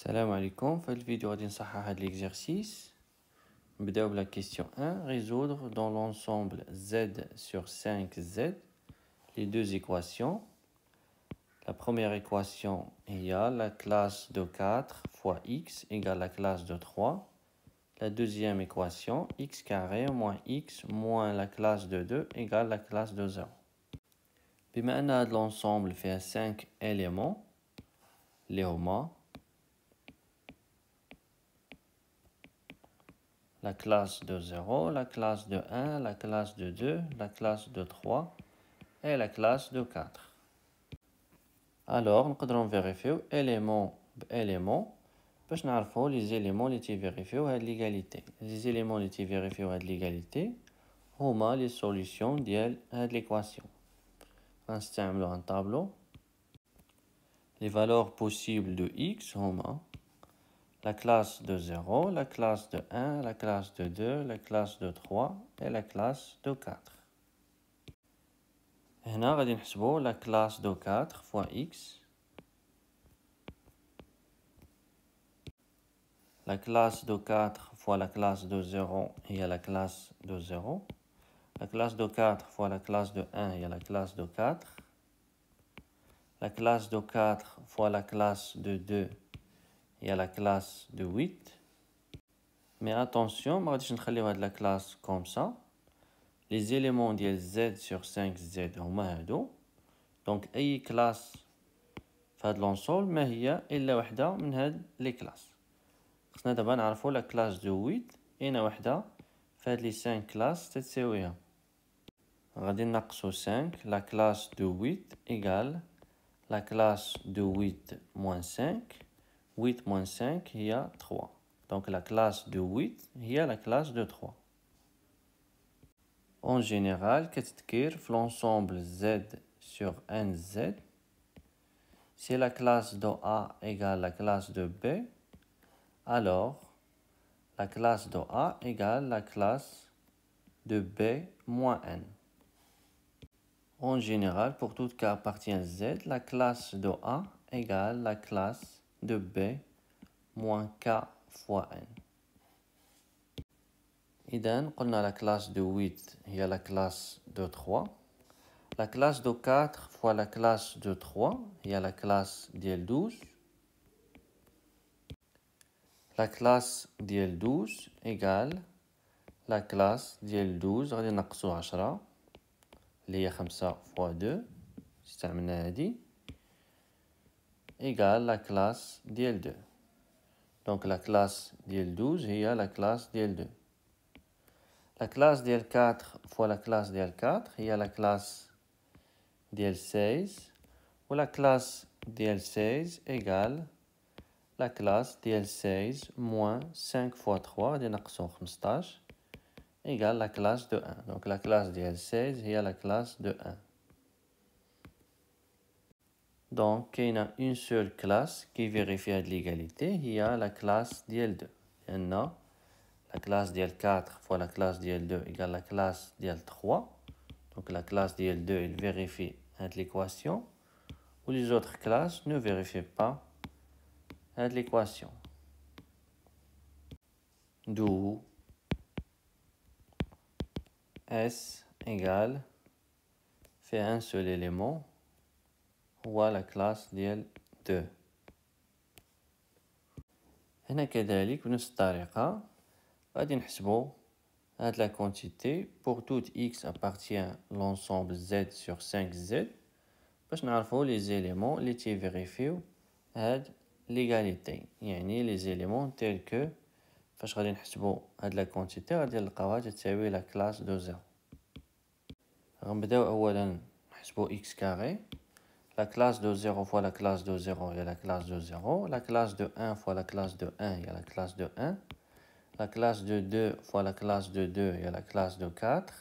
Salam alaikum, dans cette vidéo غادي نصحح l'exercice. نبداو la question 1, résoudre dans l'ensemble z sur 5z les deux équations. La première équation il y a la classe de 4 fois x égale la classe de 3. La deuxième équation, x carré moins x moins la classe de 2 égale la classe de 0. بما أن هذا l'ensemble fait 5 éléments اللي هما la classe de 0, la classe de 1, la classe de 2, la classe de 3 et la classe de 4. Alors, nous pouvons vérifier élément par élément pour savoir les éléments qui vérifient l'égalité. Les éléments qui vérifient l'égalité sont les solutions de l'équation. On va utiliser un tableau. Les valeurs possibles de x sont la classe de 0, la classe de 1, la classe de 2, la classe de 3 et la classe de 4. هنا غادي نحسبوا la classe de 4 fois x. La classe de 4 fois la classe de 0 هي la classe de 0. La classe de 4 fois la classe de 1 هي la classe de 4. La classe de 4 fois la classe de 2 il y a la classe de 8. Mais attention, je vais changer la classe comme ça. Les éléments de z sur 5z sont donc, أي classe في l'ensemble ما هي إلا وحدة من هاد les classes. خصنا دابا نعرفوا la classe de 8 أين وحدة في هاد les 5 classes تتساويها. غادي نقصوا 5 la classe de 8 égale la classe de 8 moins 5. 8 moins 5 il y a 3. Donc la classe de 8 il y a la classe de 3. En général, l'ensemble z sur nz, si la classe de A égale la classe de B, alors la classe de A égale la classe de B moins n. En général, pour tout cas appartient à z, la classe de A égale la classe de B moins k fois n. إذن قلنا la classe de 8 il y a la classe de 3. La classe de 4 fois la classe de 3 il y a la classe de 12. La classe de 12 égale la classe de 12 غادي نقصوا 10 اللي هي 5 fois 2 استعملنا هذه égale la classe de 2. Donc la classe de 12 هي la classe de 2. La classe de 4 fois la classe de 4 il y a la classe de 16 ou la classe de 16 égale la classe de 16 moins 5 fois 3 غادي نقصوا 15 égale la classe de 1. Donc la classe de 16 il y a la classe de 1. Donc il y a une seule classe qui vérifie l'égalité, il y a la classe de 2. Il y a la classe de 4 fois la classe de 2 égale la classe de 3. Donc la classe de 2 elle vérifie l'équation, ou les autres classes ne vérifient pas l'équation. D'où S égale fait un seul élément ou la classe de 2. هنا كذلك بنفس الطريقة غادي نحسبوا هاد la quantité pour toute x appartient à l'ensemble z sur 5z باش نعرفوا les éléments اللي تيفيريفيو هاد l'égalité. يعني les éléments tels que فاش غادي نحسبوا هاد la quantité غادي نلقاوها تساوي la classe de 0. غنبداو اولا نحسبوا x carré. La classe de 0 fois la classe de 0 il y a la classe de 0. La classe de 1 fois la classe de 1 il y a la classe de 1. La classe de 2 fois la classe de 2 il y a la classe de 4.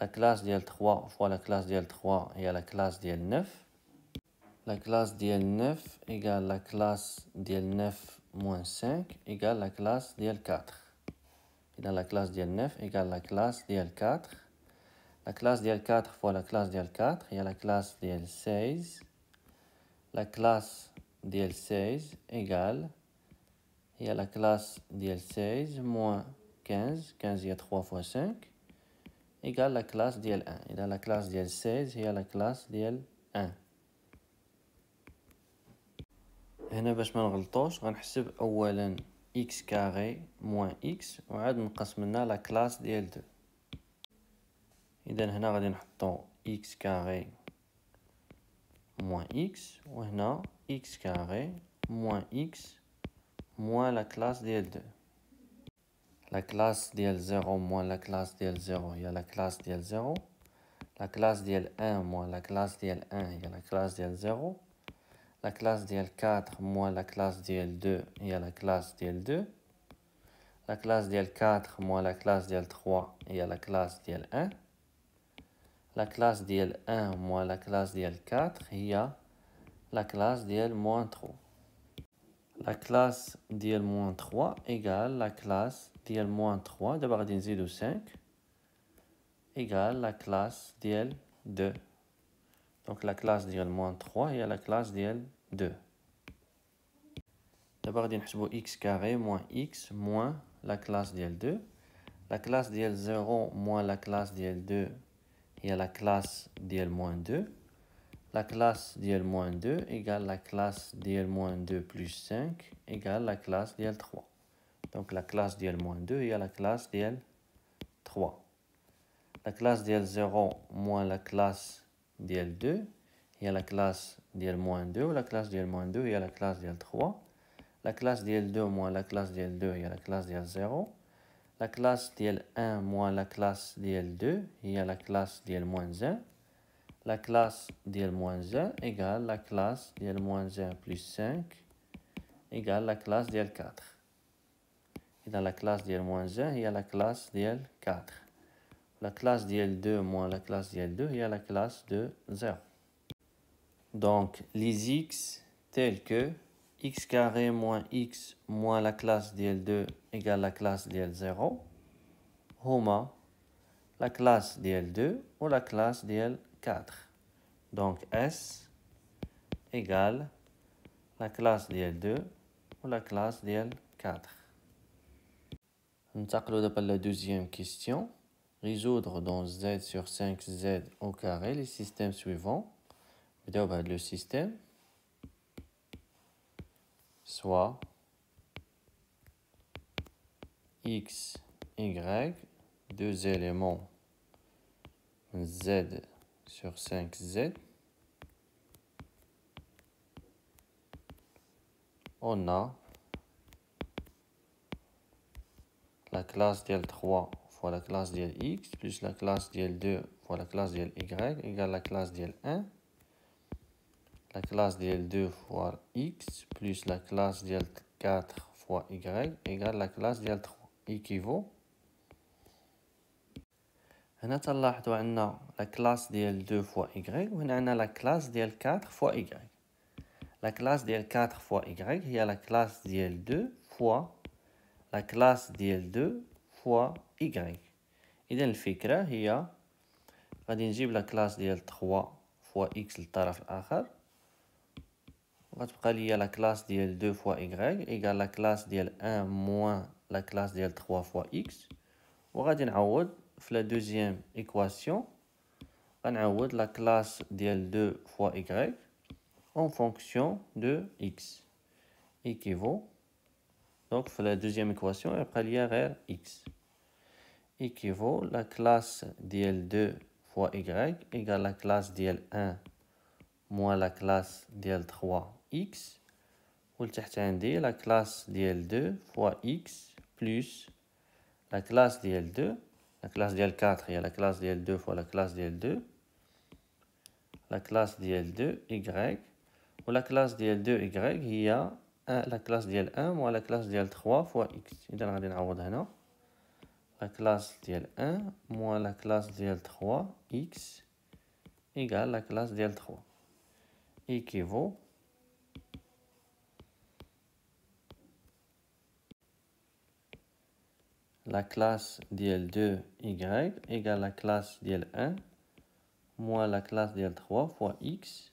La classe de 3 fois la classe de 3 il y a la classe de 9. La classe de 9 égale la classe de 9 moins 5 égale la classe de 4. Et dans la classe de 9 égale la classe de 4. La classe de 4 fois la classe de 4 il y a la classe de 16. La classe ديال 16 égale هي la classe ديال 16 moins 15 هي 3 fois 5 égale la classe ديال 1. إذا la classe ديال 16 هي la classe ديال 1. هنا باش ما نغلطوش غنحسب اولا x كاري موان x وعاد نقص منها لا كلاس ديال 2. اذا هنا غادي نحطو x كاري موان x وهنا x كاري موان x موان لا كلاس ديال 2. لا كلاس ديال 0 موان لا كلاس ديال 0 هي لا كلاس ديال 0. لا كلاس ديال 1 موان لا كلاس ديال 1 هي لا كلاس ديال 0. La classe ديال 4 moins la classe ديال 2 هي la classe ديال 2. La classe ديال 4 moins la classe ديال 3 هي la classe ديال 1. La classe ديال 1 moins la classe ديال 4 هي la classe ديال moins 3. La classe ديال moins 3 égale la classe ديال moins 3 دابا غادي نزيدو 5 égale la classe ديال 2. Donc la classe ديال moins 3 هي la classe ديال 2. دابا غادي نحسبو x كاري moins x moins la classe ديال 2. La classe ديال 0 moins la classe ديال 2 هي la classe ديال moins 2. La classe ديال moins 2 égale la classe ديال moins 2 plus 5 égale la classe ديال 3. Donc la classe ديال moins 2 هي la classe ديال 3. La classe ديال 0 moins la classe ديال 2 هي la classe ديال moins 2 و la classe ديال moins 2 هي la classe ديال 3. La classe ديال 2 moins la classe ديال 2 هي la classe ديال 0. La classe ديال 1 moins la classe ديال 2 هي la classe ديال moins 1. La classe ديال moins 1 égale la classe ديال moins 1 plus 5 égale la classe ديال 4. إذا la classe ديال moins 1 هي la classe ديال 4. La classe ديال 2 moins la classe ديال 2 هي la classe de 0. Donc les x tels que x carré moins x moins la classe ديال 2 égale la classe ديال 0 هما la classe ديال 2 ou la classe ديال 4. Donc S égale la classe ديال 2 ou la classe ديال 4. ننتقلوا دابا la deuxième question. Résoudre dans z sur 5z au carré les systèmes suivants. نبداو بهذا le système. Soit x, y, deux éléments z sur 5z. On a la classe ديال 3 fois la classe ديال x plus la classe ديال 2 fois la classe ديال y égale la classe ديال 1. La classe ديال 2 fois x plus la classe ديال 4 fois y égale la classe ديال 3 équivaut. هنا تنلاحظوا عندنا la classe ديال 2 fois y وهنا عندنا la classe ديال 4 fois y. La classe ديال 4 fois y هي la classe ديال 2 fois la classe ديال 2 fois y. إذا الفكرة هي غادي نجيب la classe ديال 3 fois x للطرف الآخر غتبقى ليا la classe ديال 2 fois y égale la classe ديال 1 moins la classe ديال 3 fois x وغادي نعوض في la deuxième équation غنعوض la classe ديال 2 fois y en fonction de x équivaut. Donc في la deuxième équation يبقى ليا غير x équivaut la classe ديال 2 fois y égale la classe ديال 1 moins la classe ديال 3 x ولتحت عندي la classe ديال 2 fois x plus la classe ديال 2 la classe ديال 4 هي la classe ديال 2 fois la classe ديال 2 la classe ديال 2 y و la classe ديال 2 y هي la classe ديال 1 moins la classe ديال 3 fois x. إذا غادي نعوض هنا la classe ديال 1 moins la classe ديال 3 x égale la classe ديال 3 équivaut la classe ديال 2 y égale la classe ديال 1 moins la classe ديال 3 fois x.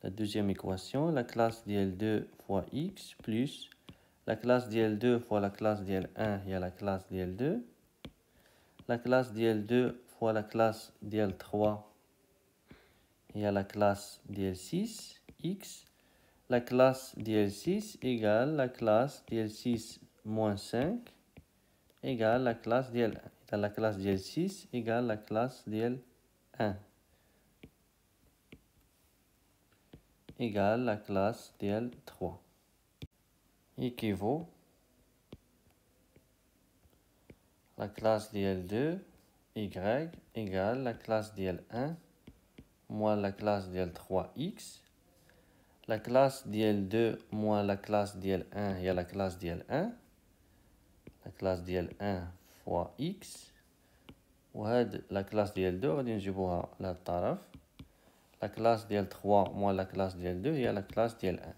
la deuxième équation, la classe DL2 fois x plus la classe DL2 fois la classe DL1 et la classe DL2, la classe DL2 fois la classe DL3 et la classe DL6, x, la classe DL6 égale la classe DL6 moins 5 égale la classe DL1. La classe DL6 égale la classe DL1 égale la classe DL3 équivaut la classe DL2 y égale la classe DL1 moins la classe DL3x, la classe DL2 moins la classe DL1 et la classe DL1, la classe DL1 fois x, وهاد la classe DL2 غادي نجيبوها لهاد الطرف، la classe DL3 moins la classe DL2 هي la classe DL1.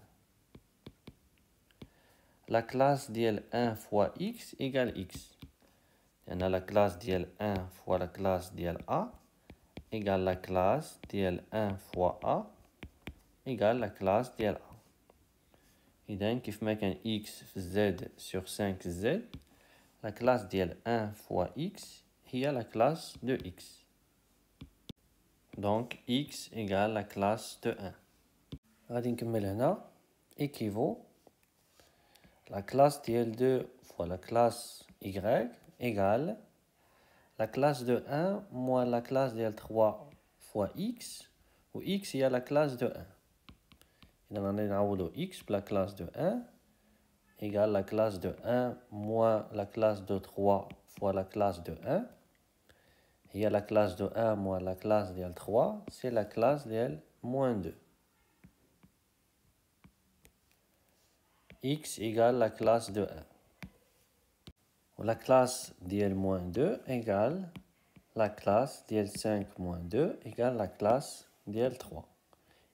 La classe DL1 fois x égale x. لأن la classe DL1 fois la classe DLA égale la classe DL1 fois A égale la classe DLA. إذن كيف ما كان x في z sur 5z, la classe DL1 fois x هي la classe de x. Donc x égale la classe de 1. غادي نكمل هنا équivaut la classe DL2 fois la classe y égale la classe de 1 moins la classe DL3 fois x, où x est la classe de 1. إذا غادي نعوضو x بلا classe de 1 égale la classe de 1 moins la classe de 3 fois la classe de 1. هي la classe de 1 moins la classe de 3, c'est la classe de moins 2. X égale la classe de 1. La classe de moins 2 égale la classe de 5 moins 2 égale la classe de 3.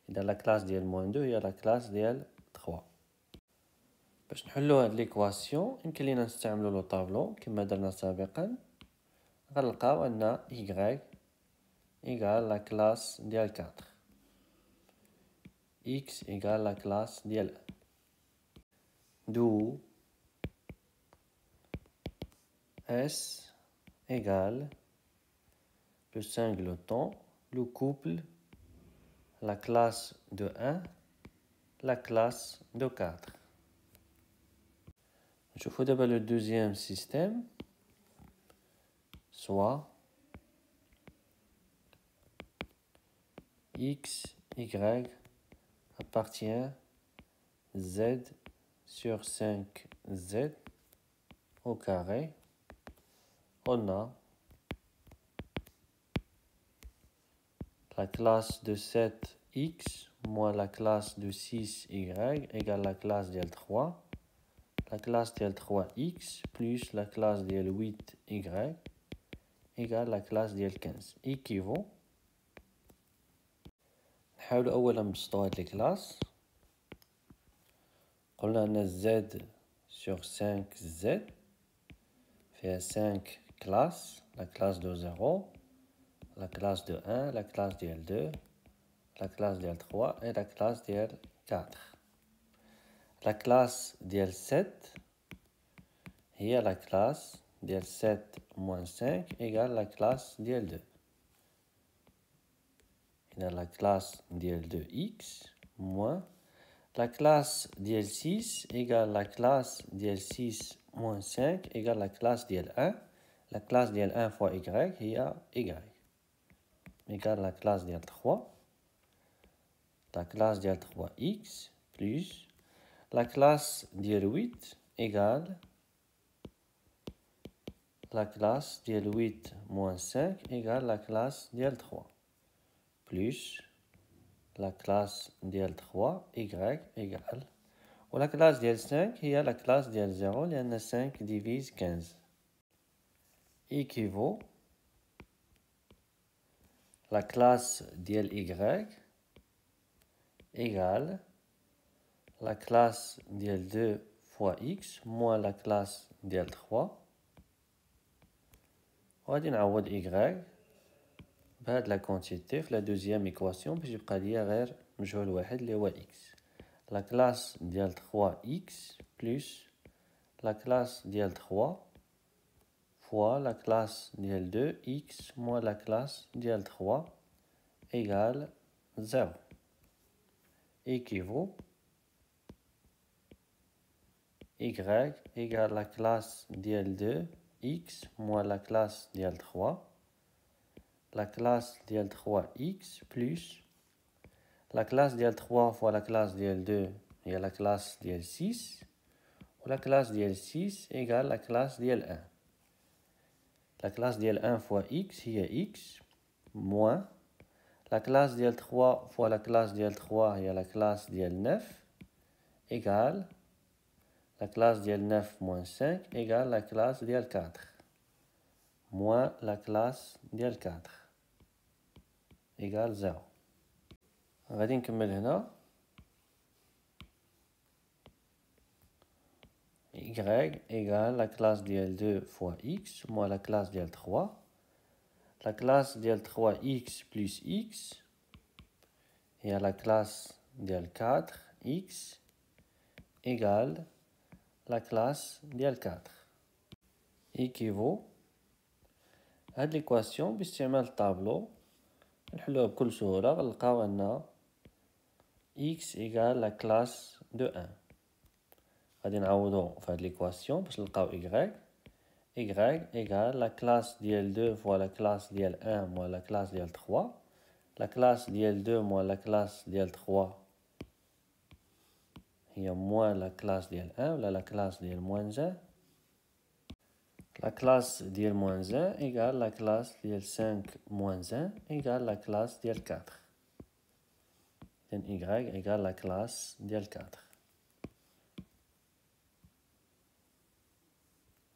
Et dans la classe de moins 2, il y a la classe de 3. باش نحلو هاد ليكواسيون يمكن لينا نستعملو لو طابلو كما درنا سابقا. غنلقاو أن y égale la classe ديال 4. x égale la classe ديال 1. D'où S égale le singleton, le couple, la classe de 1, la classe de 4. Je fais d'abord le deuxième système, soit x, y appartient z sur 5z au carré. On a la classe de 7x moins la classe de 6y égale la classe de 3. La classe de 3x plus la classe de 8y égale la classe de 15. Équivaut. نحاول أولا نبسطو هاد الكلاس. قلنا أن z sur 5z fait 5 classes, la classe de 0, la classe de 1, la classe de L2, la classe de L3 et la classe de L4. La classe de L7 est la classe de L7 moins 5 égale la classe de L2. Et la classe de L2x moins la classe de L6 égale la classe de L6 moins 5 égale la classe de L1. La classe de L1 fois y est y égale la classe de L3. La classe de L3x plus la classe de L8 égale la classe de L8 moins 5 égale la classe de L3 plus la classe de L3 y égale la classe de L5 هي la classe de L0 لأن 5 divise 15 équivaut la classe de Ly égale la classe de L2 fois x moins la classe de L3. وغادي نعوض y بهاد لا كونتيتي في لا دوزيام إيكواسيون باش يبقى ليا غير مجهول واحد اللي هو x. La classe ديال 3x plus la classe ديال 3 fois la classe ديال 2x moins la classe ديال 3 égale 0. Équivaut y égale la classe ديال 2x moins la classe ديال 3. La classe ديال 3x plus la classe ديال 3 fois la classe ديال 2 هي la classe ديال 6 و la classe ديال 6 égale la classe ديال 1. La classe ديال 1 fois x هي x moins la classe ديال 3 fois la classe ديال 3 هي la classe ديال 9 égale la classe ديال 9 moins 5 égale la classe ديال 4 moins la classe ديال 4 égale 0. غادي نكمل هنا. y égale la classe ديال 2 fois x moins la classe ديال 3. La classe ديال 3x plus x هي la classe ديال 4x égale la classe ديال 4. Équivaut هاد l'équation باستعمال الطابلو نحلوها بكل سهولة. غنلقاو أن x égale la classe de 1. غادي نعوضو في هاد l'équation باش نلقاو y égale la classe ديال 2 fois la classe ديال 1 moins la classe ديال 3. La classe ديال 2 moins la classe ديال 3 هي moins la classe ديال 1 ولا la classe ديال moins 1. La classe ديال moins 1 égale la classe ديال 5 moins 1 égale la classe ديال 4. y égale la classe ديال 4.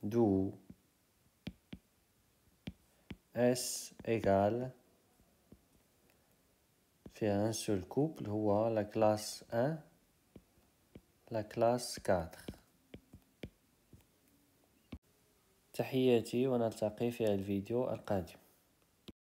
D'où S égale fait un seul couple هو la classe 1 la classe 4. تحياتي ونلتقي في الفيديو القادم.